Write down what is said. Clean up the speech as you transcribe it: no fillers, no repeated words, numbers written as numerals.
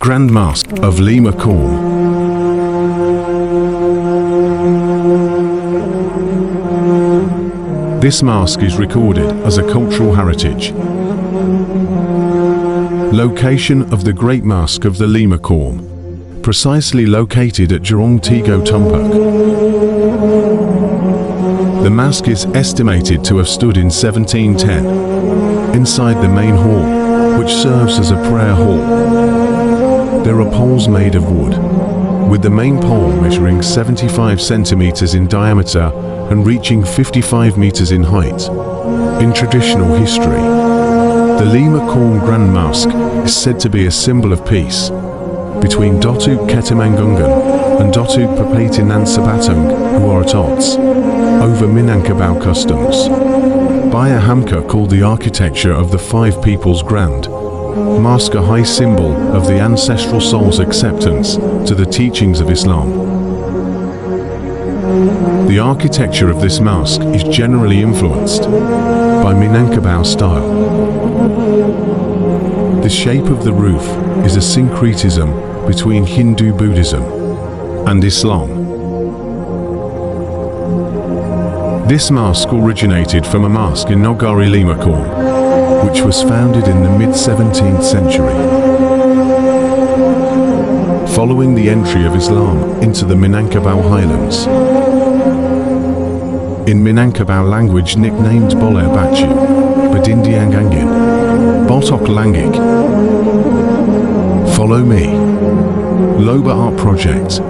Grand Mosque of Lima Kaum. This mosque is recorded as a cultural heritage. Location of the Great Mosque of the Lima Kaum, precisely located at Jorong Tigo Tumpuak. The mosque is estimated to have stood in 1710, inside the main hall, which serves as a prayer hall. There are poles made of wood, with the main pole measuring 75 centimeters in diameter and reaching 55 meters in height. In traditional history, the Lima Kaum Grand Mosque is said to be a symbol of peace between Datuk Ketemanggungan and Datuk Papatinan Sabatung, who are at odds over Minangkabau customs. Baya Hamka called the architecture of the Five Peoples Grand Mosque a high symbol of the ancestral soul's acceptance to the teachings of Islam. The architecture of this mosque is generally influenced by Minangkabau style. The shape of the roof is a syncretism between Hindu Buddhism and Islam. This mosque originated from a mosque in Nagari Lima Kaum, which was founded in the mid-17th century. Following the entry of Islam into the Minangkabau highlands. In Minangkabau language nicknamed Balai Batu, Badindiangang Angin, BAATOK LANGIK. Follow me. Loba Art Project.